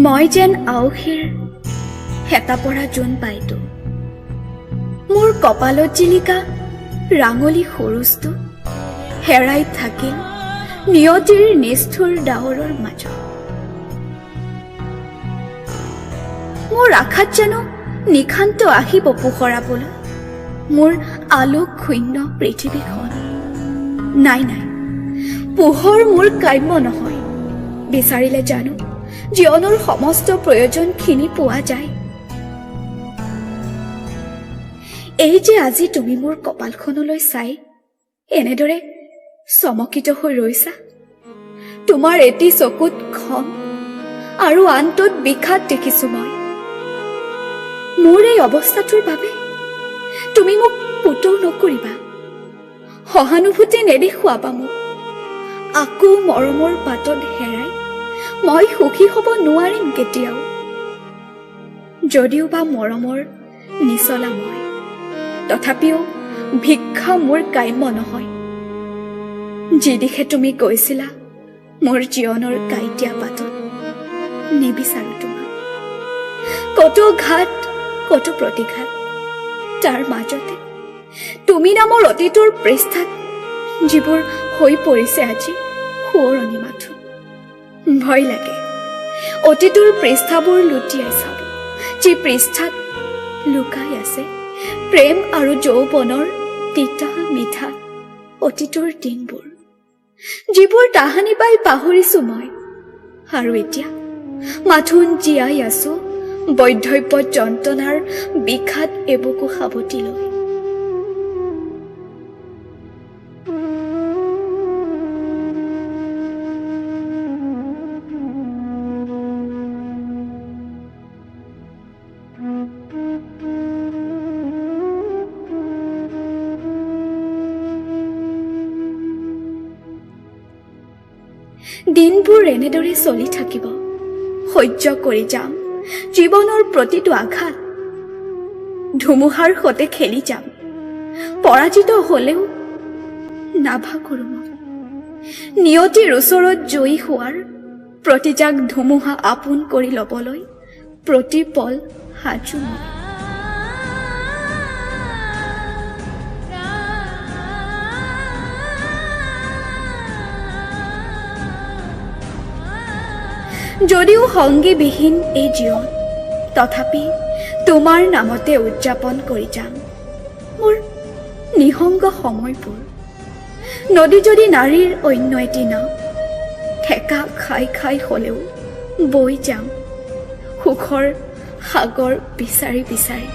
মই যেন আউসীৰ হেতা পৰা জোন পাইতো, মোৰ কপালত জিলিকা ৰাঙলী সৰুজটো হেৰাই থাকিল নিয়তিৰ নিষ্ঠুৰ ডাৱৰৰ মাজত। মোৰ আশাত জানো নিশান্ত আহিব পোহৰাবলৈ মোৰ আলোক শূন্য পৃথিৱীখন। নাই নাই, পোহৰ মোৰ কাম্য নহয়। বিচাৰিলে জানো জীৱনৰ সমস্ত প্ৰয়োজনখিনি পোৱা যায়। এই যে আজি তুমি মোৰ কপালখনলৈ চাই এনেদৰে চমকিত হৈ ৰৈছা, তোমাৰ এটি চকুত খং আৰু আনটোত বিষাদ দেখিছো মই। মোৰ এই অৱস্থাটোৰ বাবে তুমি মোক পুতৌ নকৰিবা, সহানুভূতি নেদেখুৱাবা মোক। আকৌ মৰমৰ বাটত হেৰাই মই সুখী হ'ব নোৱাৰিম কেতিয়াও। যদিও বা মৰমৰ নিচলা মই, তথাপিও ভিক্ষা মোৰ কাম্য নহয়। যি দিশে তুমি গৈছিলা মোৰ জীৱনৰ কাইটীয়া বাটত, নিবিচাৰো তোমাক। কত ঘাট কত প্ৰতিঘাত, তাৰ মাজতে তুমি নামৰ অতীতৰ পৃষ্ঠাত যিবোৰ হৈ পৰিছে আজি সোঁৱৰণি মাথো। ভয় লাগে অতীতৰ পৃষ্ঠাবোৰ লুটিয়াই চাব, যি পৃষ্ঠাত লুকাই আছে প্ৰেম আৰু যৌৱনৰ তিতা মিঠা অতীতৰ দিনবোৰ, যিবোৰ তাহানি পাই পাহৰিছো মই। আৰু এতিয়া মাথোন জীয়াই আছো বৈধব্য যন্ত্ৰণাৰ বিষাদ এবুকু সাৱটি লৈ। দিনবোৰ এনেদৰে চলি থাকিব, সহ্য কৰি যাম জীৱনৰ প্ৰতিটো আঘাত। ধুমুহাৰ সতে খেলি যাম, পৰাজিত হলেও নাভাগৰো মই। নিয়তিৰ ওচৰত জয়ী হোৱাৰ প্ৰতিজাক ধুমুহা আপোন কৰি ল'বলৈ প্ৰতিপল সাজু মই। যদিও সংগীবিহীন এই জীৱন, তথাপি তোমাৰ নামতে উদযাপন কৰি যাম মোৰ নিসংগ সময়বোৰ। নদী যদি নাৰীৰ অন্য এটি নাম, ঠেকা খাই খাই হলেও বৈ যাম সুখৰ সাগৰ বিচাৰি বিচাৰি।